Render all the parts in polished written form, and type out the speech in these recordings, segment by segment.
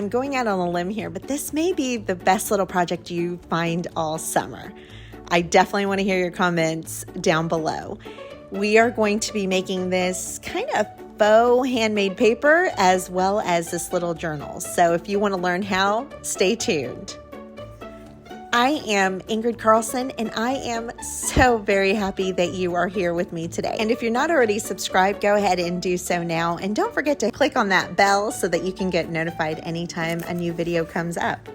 I'm going out on a limb here, but this may be the best little project you find all summer. I definitely want to hear your comments down below. We are going to be making this kind of faux handmade paper as well as this little journal. So if you want to learn how, stay tuned. I am Ingrid Carlsen, and I am so very happy that you are here with me today. And if you're not already subscribed, go ahead and do so now. And don't forget to click on that bell so that you can get notified anytime a new video comes up.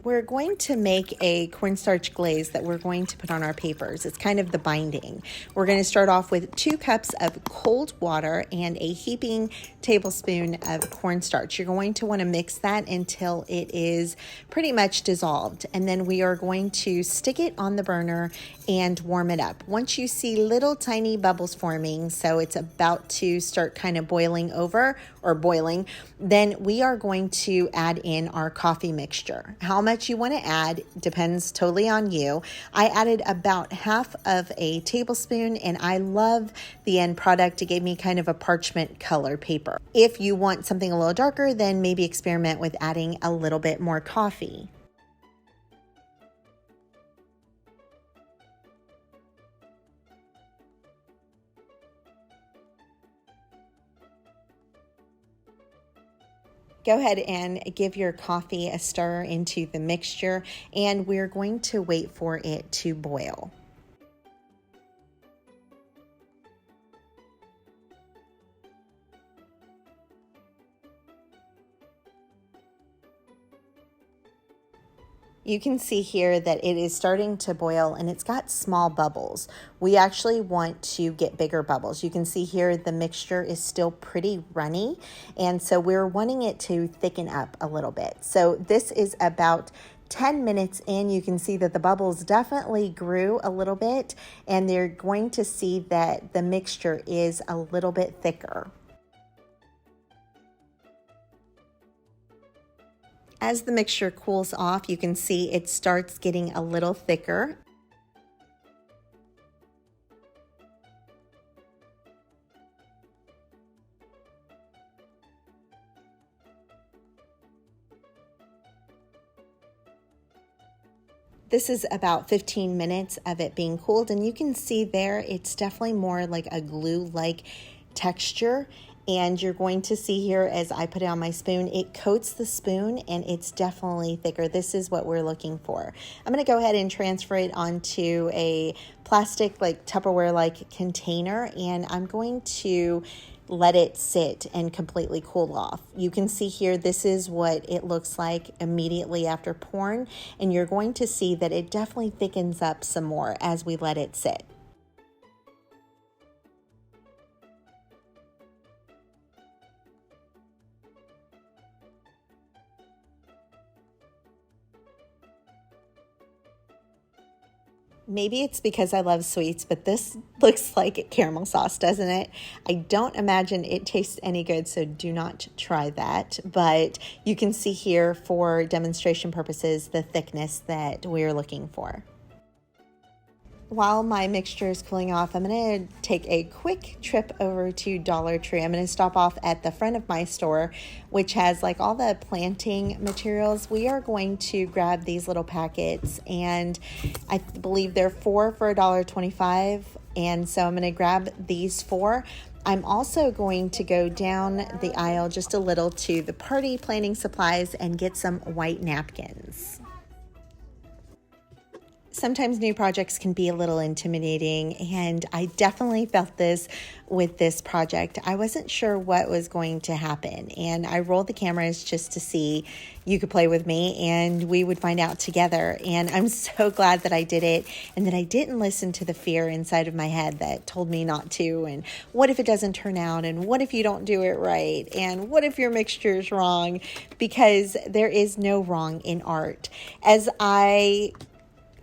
We're going to make a cornstarch glaze that we're going to put on our papers. It's kind of the binding. We're going to start off with 2 cups of cold water and a heaping tablespoon of cornstarch. You're going to want to mix that until it is pretty much dissolved. And then we are going to stick it on the burner and warm it up. Once you see little tiny bubbles forming, so it's about to start kind of boiling over or boiling, then we are going to add in our coffee mixture. How much you want to add depends totally on you. I added about half of a tablespoon, and I love the end product. It gave me kind of a parchment color paper. If you want something a little darker, then maybe experiment with adding a little bit more coffee. Go ahead and give your coffee a stir into the mixture, and we're going to wait for it to boil. You can see here that it is starting to boil and it's got small bubbles. We actually want to get bigger bubbles. You can see here the mixture is still pretty runny, and so we're wanting it to thicken up a little bit. So this is about 10 minutes in. You can see that the bubbles definitely grew a little bit, and they're going to see that the mixture is a little bit thicker. As the mixture cools off, you can see it starts getting a little thicker. This is about 15 minutes of it being cooled, and you can see there it's definitely more like a glue-like texture. And you're going to see here as I put it on my spoon, it coats the spoon and it's definitely thicker. This is what we're looking for. I'm going to go ahead and transfer it onto a plastic like Tupperware like container, and I'm going to let it sit and completely cool off. You can see here this is what it looks like immediately after pouring, and you're going to see that it definitely thickens up some more as we let it sit. Maybe it's because I love sweets, but this looks like caramel sauce, doesn't it? I don't imagine it tastes any good, so do not try that. But you can see here for demonstration purposes the thickness that we're looking for. While my mixture is cooling off, I'm going to take a quick trip over to Dollar Tree. I'm going to stop off at the front of my store, which has like all the planting materials. We are going to grab these little packets, and I believe they're 4 for $1.25. And so I'm going to grab these 4. I'm also going to go down the aisle just a little to the party planting supplies and get some white napkins. Sometimes new projects can be a little intimidating, and I definitely felt this with this project. I wasn't sure what was going to happen, and I rolled the cameras just to see you could play with me and we would find out together. And I'm so glad that I did it and that I didn't listen to the fear inside of my head that told me not to, and what if it doesn't turn out, and what if you don't do it right, and what if your mixture is wrong, because there is no wrong in art. As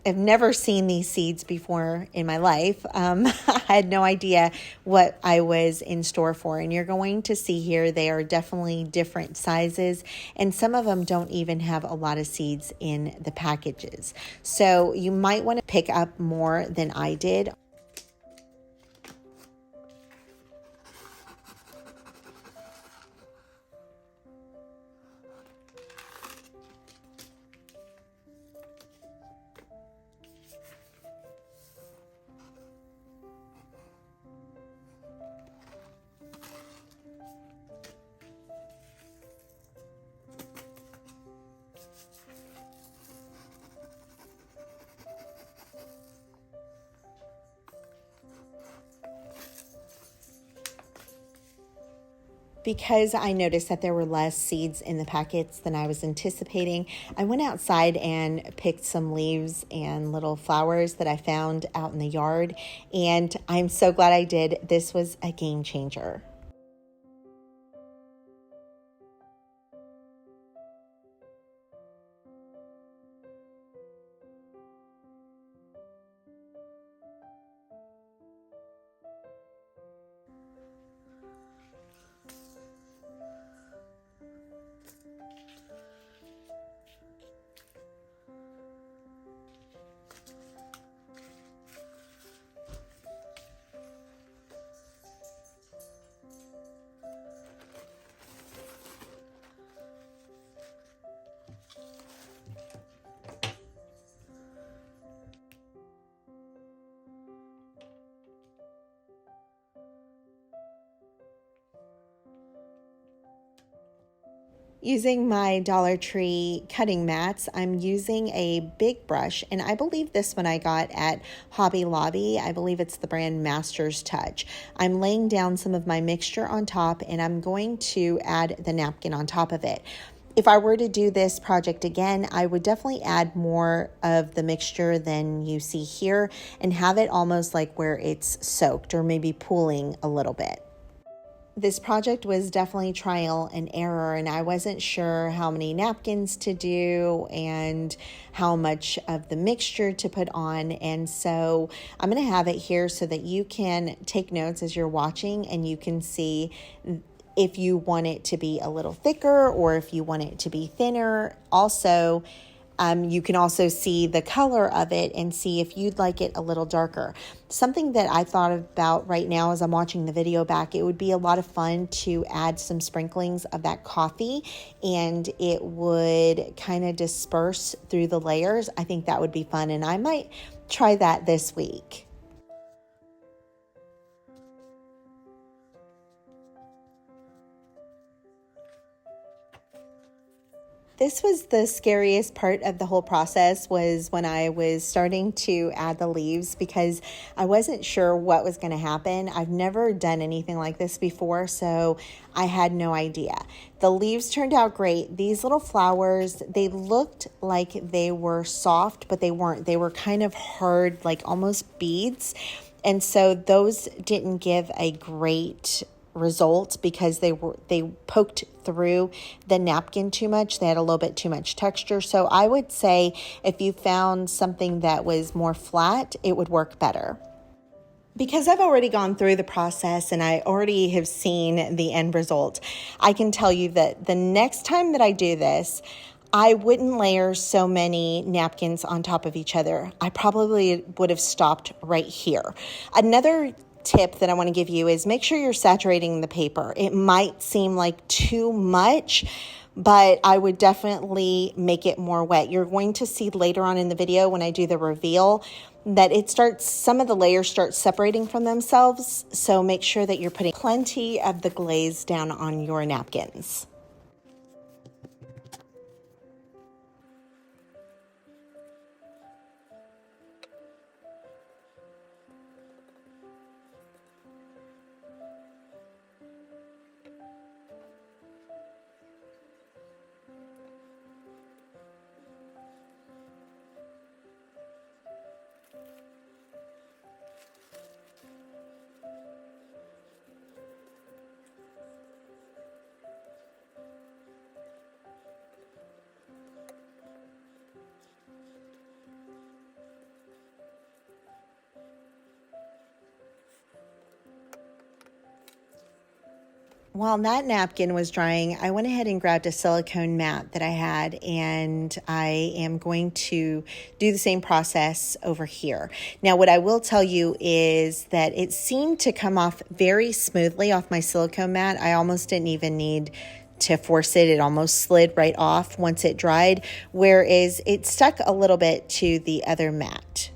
I've never seen these seeds before in my life. I had no idea what I was in store for. And you're going to see here, they are definitely different sizes. And some of them don't even have a lot of seeds in the packages. So you might want to pick up more than I did. Because I noticed that there were less seeds in the packets than I was anticipating, I went outside and picked some leaves and little flowers that I found out in the yard, and I'm so glad I did. This was a game changer. Using my Dollar Tree cutting mats, I'm using a big brush, and I believe this one I got at Hobby Lobby. I believe it's the brand Master's Touch. I'm laying down some of my mixture on top, and I'm going to add the napkin on top of it. If I were to do this project again, I would definitely add more of the mixture than you see here and have it almost like where it's soaked or maybe pooling a little bit. This project was definitely trial and error, and I wasn't sure how many napkins to do and how much of the mixture to put on. And so I'm going to have it here so that you can take notes as you're watching, and you can see if you want it to be a little thicker or if you want it to be thinner. Also, you can also see the color of it and see if you'd like it a little darker. Something that I thought about right now as I'm watching the video back, it would be a lot of fun to add some sprinklings of that coffee, and it would kind of disperse through the layers. I think that would be fun, and I might try that this week. This was the scariest part of the whole process, was when I was starting to add the leaves, because I wasn't sure what was going to happen. I've never done anything like this before, so I had no idea. The leaves turned out great. These little flowers, they looked like they were soft, but they weren't. They were kind of hard, like almost beads. And so those didn't give a great result because they poked through the napkin too much. They had a little bit too much texture. So I would say if you found something that was more flat, it would work better. Because I've already gone through the process and I already have seen the end result, I can tell you that the next time that I do this, I wouldn't layer so many napkins on top of each other. I probably would have stopped right here. Another tip that I want to give you is make sure you're saturating the paper. It might seem like too much, but I would definitely make it more wet. You're going to see later on in the video when I do the reveal that some of the layers start separating from themselves. So make sure that you're putting plenty of the glaze down on your napkins. While that napkin was drying, I went ahead and grabbed a silicone mat that I had, and I am going to do the same process over here. Now, what I will tell you is that it seemed to come off very smoothly off my silicone mat. I almost didn't even need to force it. It almost slid right off once it dried, whereas it stuck a little bit to the other mat.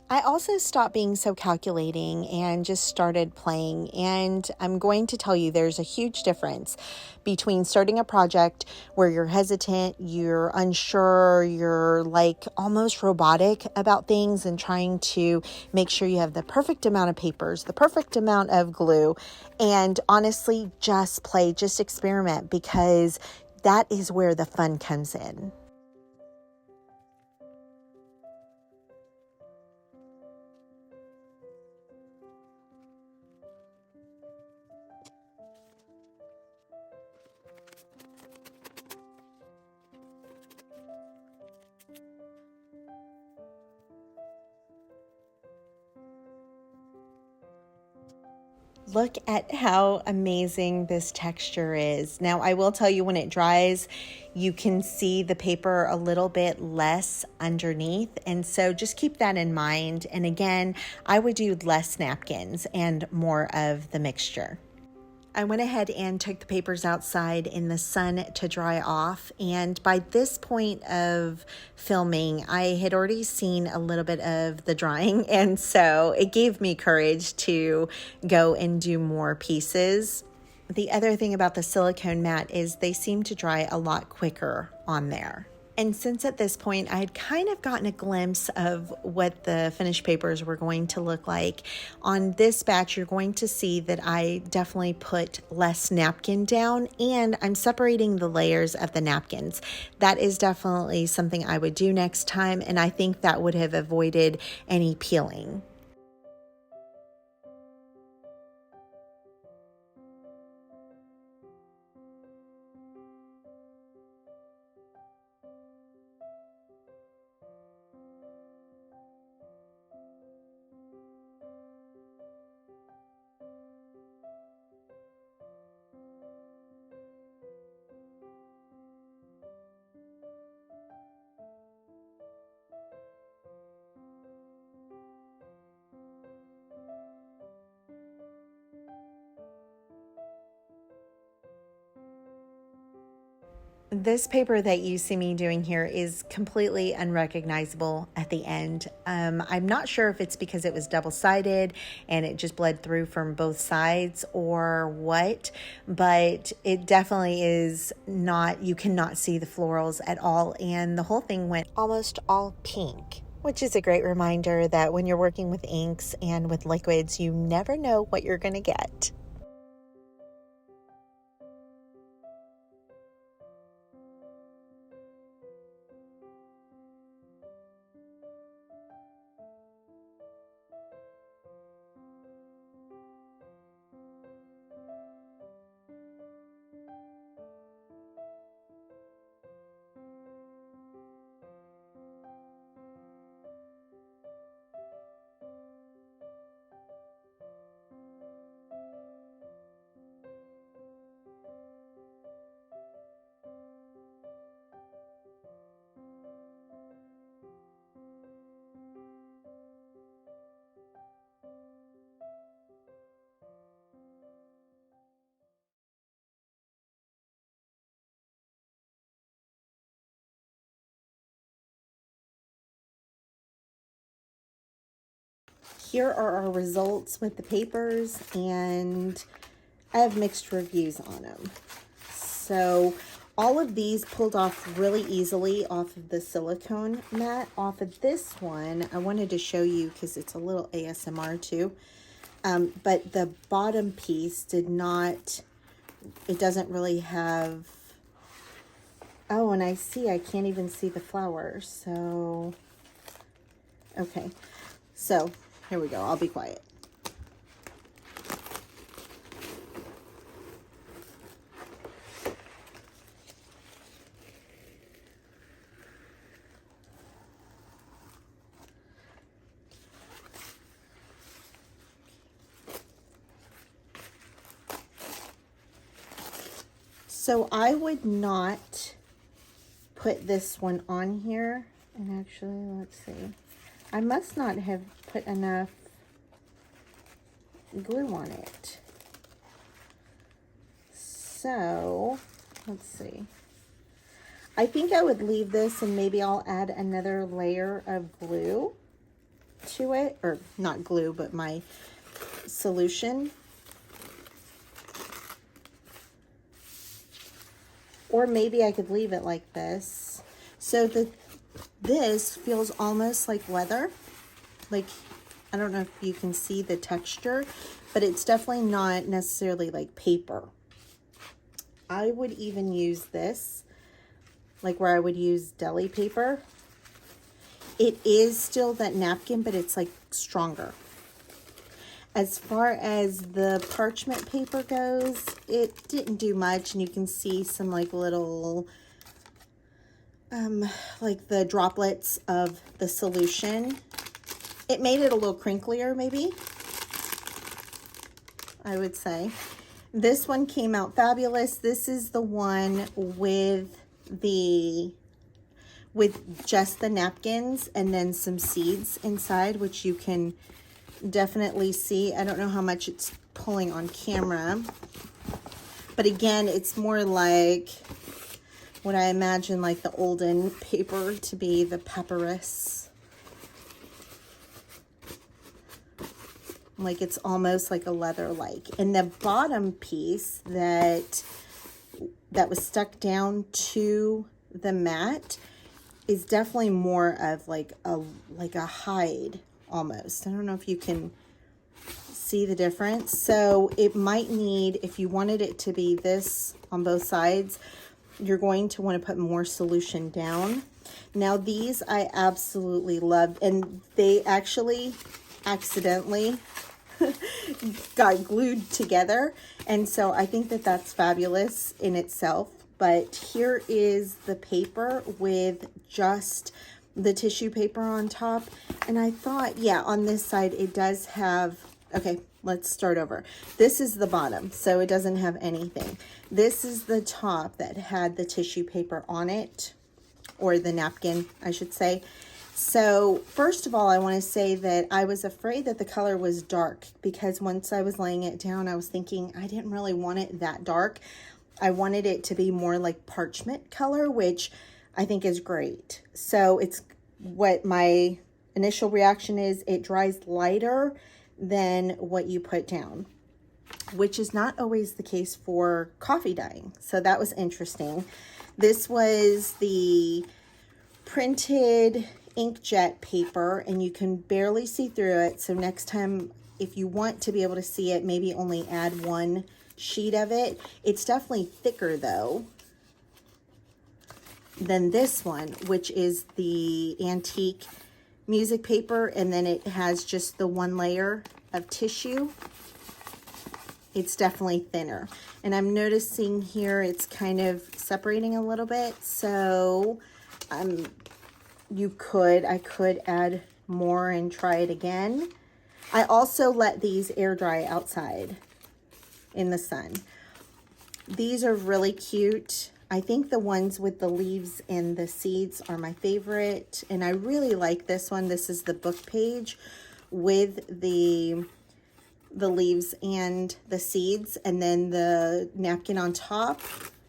I also stopped being so calculating and just started playing. And I'm going to tell you there's a huge difference between starting a project where you're hesitant, you're unsure, you're like almost robotic about things and trying to make sure you have the perfect amount of papers, the perfect amount of glue, and honestly, just play, just experiment, because that is where the fun comes in. Look at how amazing this texture is. Now, I will tell you, when it dries, you can see the paper a little bit less underneath. And so just keep that in mind. And again, I would do less napkins and more of the mixture. I went ahead and took the papers outside in the sun to dry off. And by this point of filming, I had already seen a little bit of the drying. And so it gave me courage to go and do more pieces. The other thing about the silicone mat is they seem to dry a lot quicker on there. And since at this point I had kind of gotten a glimpse of what the finished papers were going to look like, on this batch you're going to see that I definitely put less napkin down, and I'm separating the layers of the napkins. That is definitely something I would do next time, and I think that would have avoided any peeling. This paper that you see me doing here is completely unrecognizable at the end. I'm not sure if it's because it was double-sided and it just bled through from both sides or what, but it definitely is not, you cannot see the florals at all, and the whole thing went almost all pink, which is a great reminder that when you're working with inks and with liquids, you never know what you're going to get. Here are our results with the papers, and I have mixed reviews on them. So all of these pulled off really easily off of the silicone mat. Off of this one, I wanted to show you because it's a little ASMR too. But the bottom piece did not, it doesn't really have, oh, and I can't even see the flowers. So, okay. So here we go. I'll be quiet. So I would not put this one on here. And actually, let's see. I must not have put enough glue on it. So, let's see. I think I would leave this and maybe I'll add another layer of glue. to it, or not glue, but my solution. Or maybe I could leave it like this. So this feels almost like leather. Like, I don't know if you can see the texture, but it's definitely not necessarily like paper. I would even use this, like where I would use deli paper. It is still that napkin, but it's like stronger. As far as the parchment paper goes, it didn't do much, and you can see some like little, like the droplets of the solution. It made it a little crinklier, maybe, I would say. This one came out fabulous. This is the one with just the napkins and then some seeds inside, which you can definitely see. I don't know how much it's pulling on camera, but again, it's more like what I imagine like the olden paper to be, the papyrus. Like it's almost like a leather-like. And the bottom piece that was stuck down to the mat is definitely more of like a hide almost. I don't know if you can see the difference. So it might need, if you wanted it to be this on both sides, you're going to want to put more solution down. Now these I absolutely loved, and they actually accidentally got glued together, and so I think that that's fabulous in itself. But here is the paper with just the tissue paper on top, and I thought, yeah, on this side it does have, okay, let's start over. This is the bottom, so it doesn't have anything. This is the top that had the tissue paper on it, or the napkin, I should say. So first of all, I want to say that I was afraid that the color was dark, because once I was laying it down, I was thinking I didn't really want it that dark. I wanted it to be more like parchment color, which I think is great. So it's what my initial reaction is. It dries lighter than what you put down, which is not always the case for coffee dyeing. So that was interesting. This was the printed inkjet paper, and you can barely see through it. So next time, if you want to be able to see it, maybe only add one sheet of it. It's definitely thicker though than this one, which is the antique music paper, and then it has just the one layer of tissue. It's definitely thinner, and I'm noticing here it's kind of separating a little bit. So I could add more and try it again. I also let these air dry outside in the sun. These are really cute. I think the ones with the leaves and the seeds are my favorite, and I really like this one. This is the book page with the leaves and the seeds, and then the napkin on top.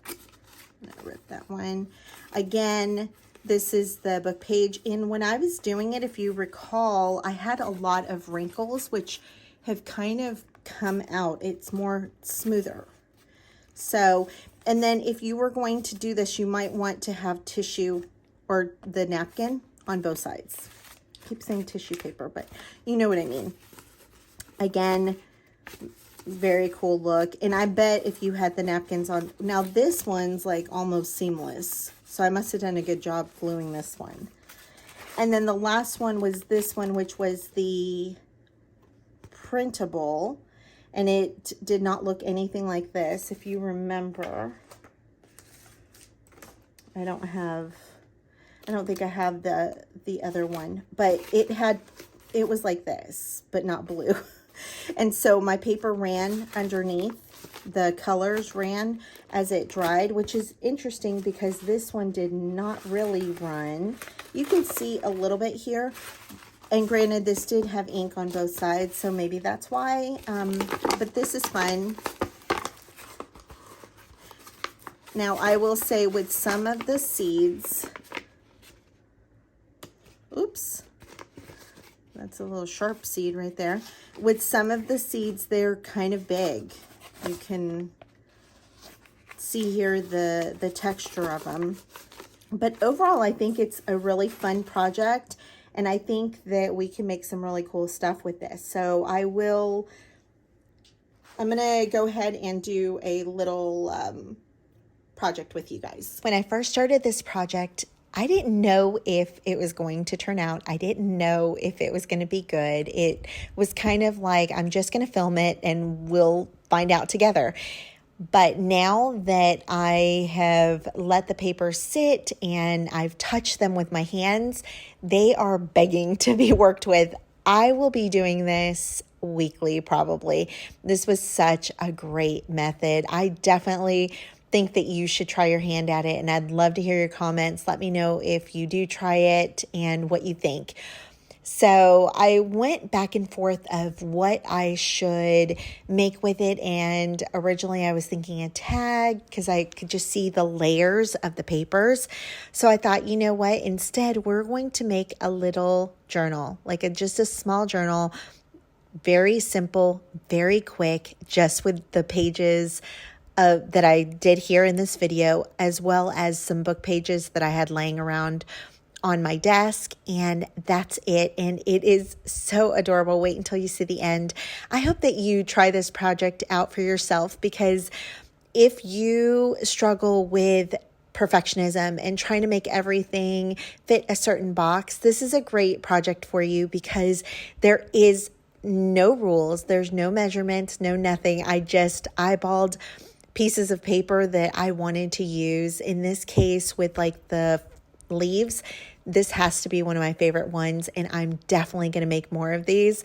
I'm gonna rip that one. Again, this is the book page, and when I was doing it, if you recall, I had a lot of wrinkles, which have kind of come out. It's more smoother. So, and then if you were going to do this, you might want to have tissue or the napkin on both sides. I keep saying tissue paper, but you know what I mean. Again, very cool look. And I bet if you had the napkins on, now this one's like almost seamless. So I must have done a good job gluing this one. And then the last one was this one, which was the printable. And it did not look anything like this. If you remember, I don't think I have the other one, but it was like this, but not blue. And so my paper ran underneath, the colors ran as it dried, which is interesting because this one did not really run. You can see a little bit here. And granted, this did have ink on both sides, so maybe that's why. But this is fun. Now, I will say with some of the seeds, oops, That's a little sharp seed right there. With some of the seeds, they're kind of big. You can see here the texture of them. But overall, I think it's a really fun project, and I think that we can make some really cool stuff with this. So I'm gonna go ahead and do a little project with you guys. When I first started this project, I didn't know if it was going to turn out. I didn't know if it was going to be good. It was kind of like, I'm just going to film it and we'll find out together. But now that I have let the paper sit and I've touched them with my hands, they are begging to be worked with. I will be doing this weekly probably. This was such a great method. I definitely think that you should try your hand at it, and I'd love to hear your comments. Let me know if you do try it and what you think. So I went back and forth of what I should make with it, and originally I was thinking a tag because I could just see the layers of the papers. So I thought, you know what, instead we're going to make a little journal, like just a small journal, very simple, very quick, just with the pages that I did here in this video, as well as some book pages that I had laying around on my desk, and that's it. And it is so adorable. Wait until you see the end. I hope that you try this project out for yourself, because if you struggle with perfectionism and trying to make everything fit a certain box, this is a great project for you, because there is no rules, there's no measurements, no nothing. I just eyeballed pieces of paper that I wanted to use. In this case, with like the leaves, this has to be one of my favorite ones, and I'm definitely going to make more of these.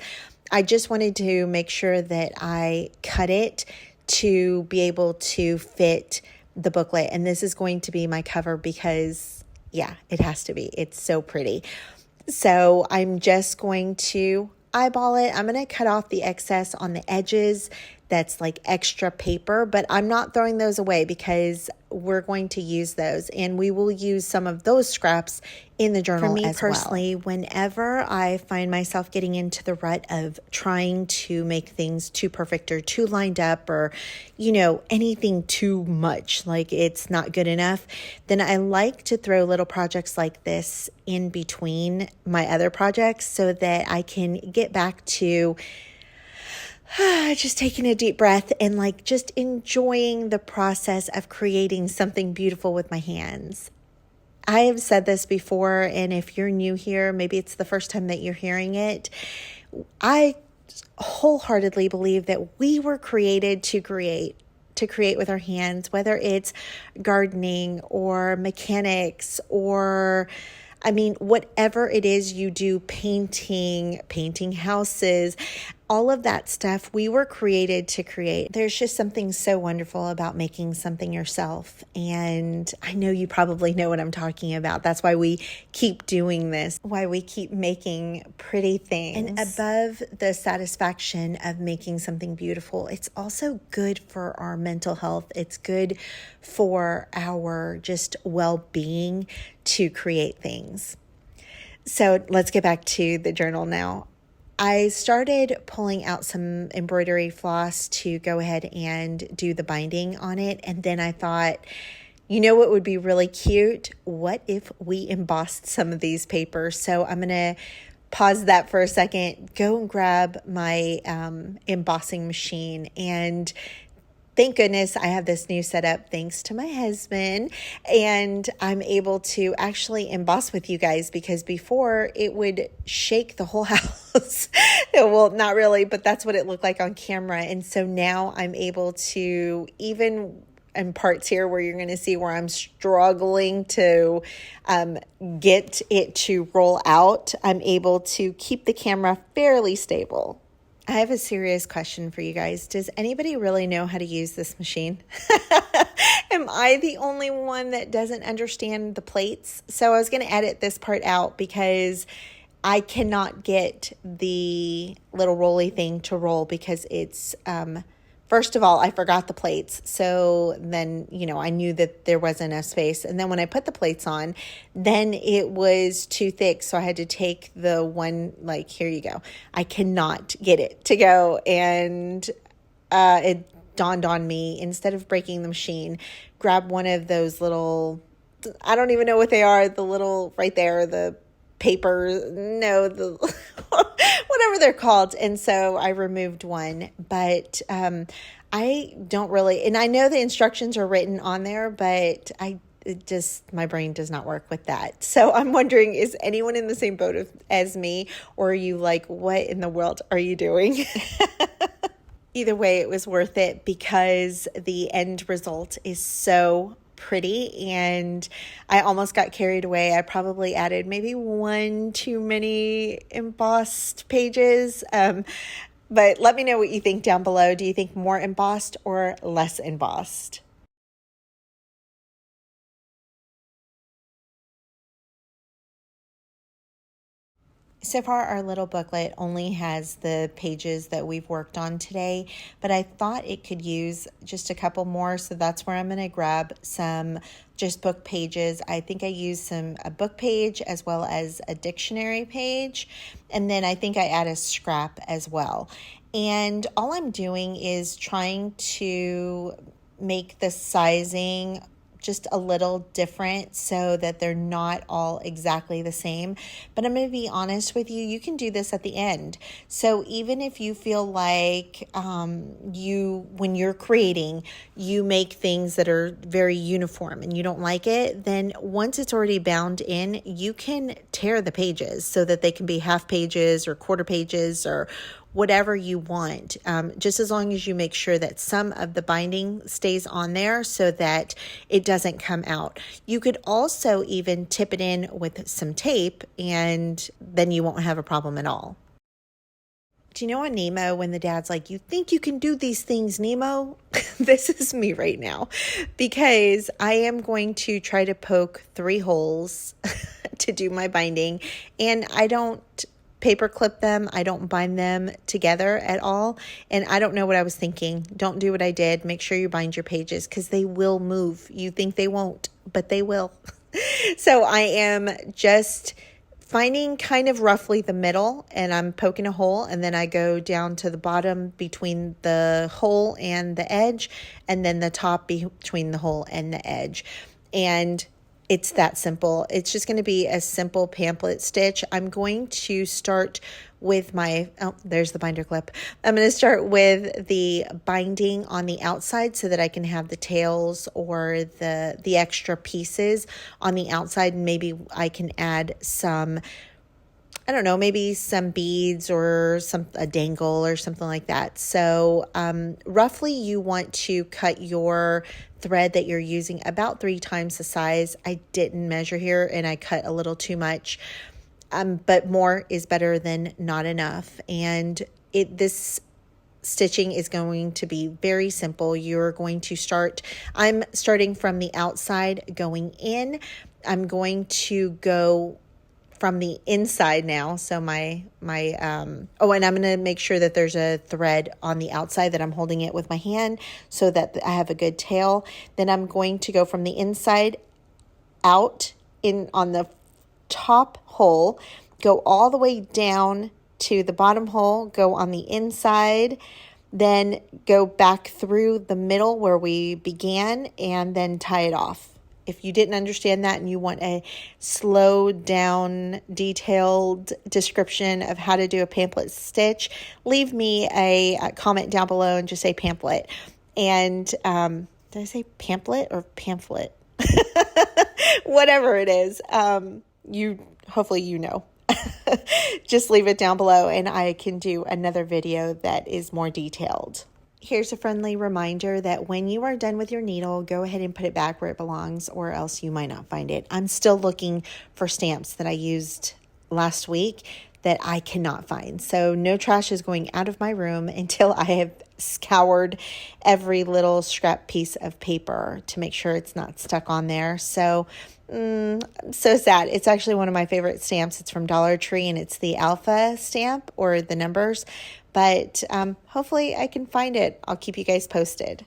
I just wanted to make sure that I cut it to be able to fit the booklet, and this is going to be my cover because, yeah, it has to be. It's so pretty. So I'm just going to eyeball it. I'm going to cut off the excess on the edges. That's like extra paper, but I'm not throwing those away because we're going to use those, and we will use some of those scraps in the journal. For me personally, whenever I find myself getting into the rut of trying to make things too perfect or too lined up, or, you know, anything too much, like it's not good enough, then I like to throw little projects like this in between my other projects so that I can get back to just taking a deep breath and like just enjoying the process of creating something beautiful with my hands. I have said this before, and if you're new here, maybe it's the first time that you're hearing it. I wholeheartedly believe that we were created to create with our hands, whether it's gardening or mechanics or, I mean, whatever it is you do, painting houses, all of that stuff, we were created to create. There's just something so wonderful about making something yourself. And I know you probably know what I'm talking about. That's why we keep doing this, why we keep making pretty things. And above the satisfaction of making something beautiful, it's also good for our mental health. It's good for our just well-being to create things. So let's get back to the journal now. I started pulling out some embroidery floss to go ahead and do the binding on it. And then I thought, you know what would be really cute? What if we embossed some of these papers? So I'm going to pause that for a second, go and grab my embossing machine, and thank goodness I have this new setup thanks to my husband, and I'm able to actually emboss with you guys, because before it would shake the whole house. Well, not really, but that's what it looked like on camera. And so now I'm able to, even in parts here where you're going to see where I'm struggling to get it to roll out, I'm able to keep the camera fairly stable. I have a serious question for you guys. Does anybody really know how to use this machine? Am I the only one that doesn't understand the plates? So I was going to edit this part out because I cannot get the little rolly thing to roll because it's from first of all, I forgot the plates. So then, I knew that there wasn't enough space. And then when I put the plates on, then it was too thick. So I had to take the one, like, here you go. I cannot get it to go. And it dawned on me, instead of breaking the machine, grab one of those little, I don't even know what they are, the little, right there, the paper, no, the whatever they're called. And so I removed one, but I don't really, and I know the instructions are written on there, but my brain does not work with that. So I'm wondering, is anyone in the same boat as me, or are you like, what in the world are you doing? Either way, it was worth it because the end result is so pretty, and I almost got carried away. I probably added maybe one too many embossed pages. But let me know what you think down below. Do you think more embossed or less embossed? So far, our little booklet only has the pages that we've worked on today, but I thought it could use just a couple more, so that's where I'm going to grab some just book pages. I think I used a book page as well as a dictionary page, and then I think I add a scrap as well. And all I'm doing is trying to make the sizing just a little different so that they're not all exactly the same. But I'm going to be honest with you, you can do this at the end. So even if you feel like when you're creating, you make things that are very uniform and you don't like it, then once it's already bound in, you can tear the pages so that they can be half pages or quarter pages or whatever you want, just as long as you make sure that some of the binding stays on there so that it doesn't come out. You could also even tip it in with some tape, and then you won't have a problem at all. Do you know on Nemo when the dad's like, you think you can do these things, Nemo? This is me right now, because I am going to try to poke 3 holes to do my binding, and I don't paper clip them. I don't bind them together at all. And I don't know what I was thinking. Don't do what I did. Make sure you bind your pages because they will move. You think they won't, but they will. So I am just finding kind of roughly the middle, and I'm poking a hole, and then I go down to the bottom between the hole and the edge, and then the top between the hole and the edge. And it's that simple. It's just going to be a simple pamphlet stitch. I'm going to start with there's the binder clip. I'm going to start with the binding on the outside so that I can have the tails or the extra pieces on the outside. And maybe I can add some, I don't know, maybe some beads or a dangle or something like that. So roughly you want to cut your thread that you're using about 3 times the size. I didn't measure here and I cut a little too much, but more is better than not enough. And this stitching is going to be very simple. You're going to I'm starting from the outside going in. I'm going to go from the inside now. So and I'm going to make sure that there's a thread on the outside that I'm holding it with my hand so that I have a good tail. Then I'm going to go from the inside out on the top hole, go all the way down to the bottom hole, go on the inside, then go back through the middle where we began, and then tie it off. If you didn't understand that and you want a slowed down, detailed description of how to do a pamphlet stitch, leave me a comment down below and just say pamphlet. And did I say pamphlet or pamphlet? Whatever it is, hopefully you know. Just leave it down below and I can do another video that is more detailed. Here's a friendly reminder that when you are done with your needle, go ahead and put it back where it belongs, or else you might not find it. I'm still looking for stamps that I used last week. that I cannot find. So no trash is going out of my room until I have scoured every little scrap piece of paper to make sure it's not stuck on there. So I'm so sad. It's actually one of my favorite stamps. It's from Dollar Tree, and it's the alpha stamp, or the numbers. But hopefully I can find it. I'll keep you guys posted.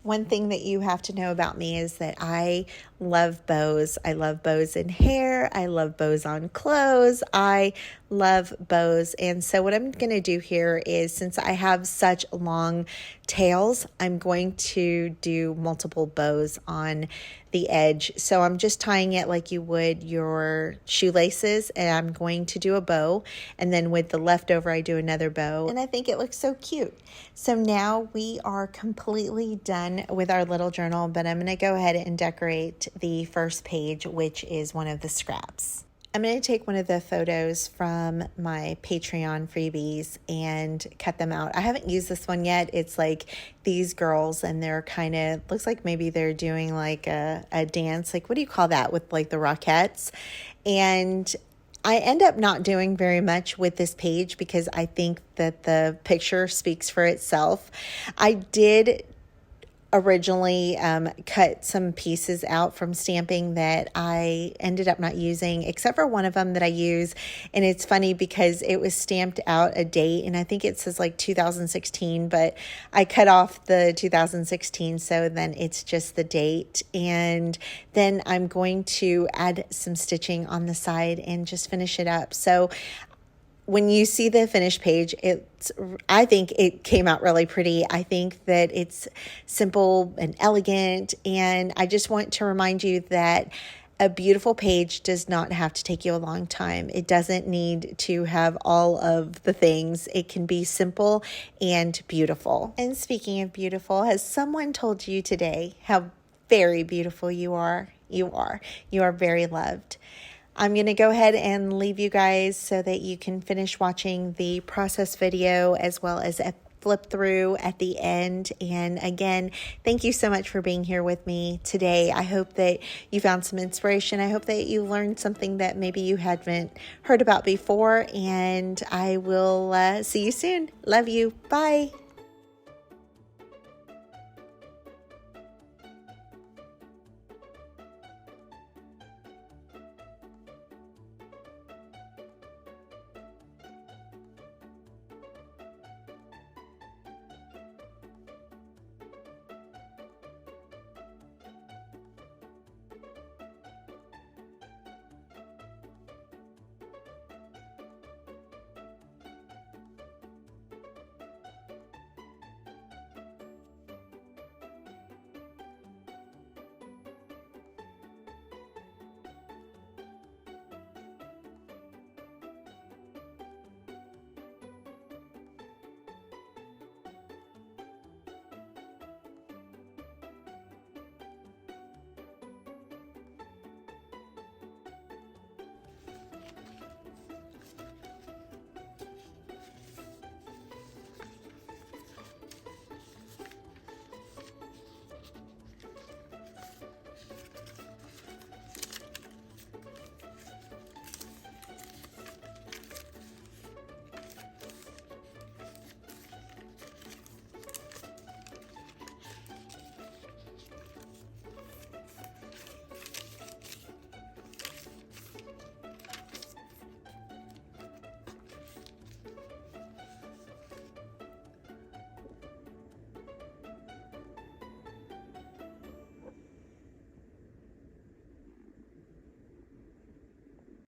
One thing that you have to know about me is that I love bows. I love bows in hair. I love bows on clothes. I love bows. And so what I'm going to do here is, since I have such long tails, I'm going to do multiple bows on the edge. So I'm just tying it like you would your shoelaces, and I'm going to do a bow, and then with the leftover I do another bow, and I think it looks so cute. So now we are completely done with our little journal, but I'm going to go ahead and decorate the first page, which is one of the scraps. I'm going to take one of the photos from my Patreon freebies and cut them out. I haven't used this one yet. It's like these girls, and they're kind of, looks like maybe they're doing like a dance. Like, what do you call that, with like the Rockettes? And I end up not doing very much with this page because I think that the picture speaks for itself. I did originally cut some pieces out from stamping that I ended up not using, except for one of them that I use. And it's funny because it was stamped out a date, and I think it says like 2016, but I cut off the 2016, so then it's just the date. And then I'm going to add some stitching on the side and just finish it up. So when you see the finished page, I think it came out really pretty. I think that it's simple and elegant, and I just want to remind you that a beautiful page does not have to take you a long time. It doesn't need to have all of the things. It can be simple and beautiful. And speaking of beautiful, has someone told you today how very beautiful you are? You are. You are very loved. I'm going to go ahead and leave you guys so that you can finish watching the process video, as well as a flip through at the end. And again, thank you so much for being here with me today. I hope that you found some inspiration. I hope that you learned something that maybe you hadn't heard about before. And I will see you soon. Love you. Bye.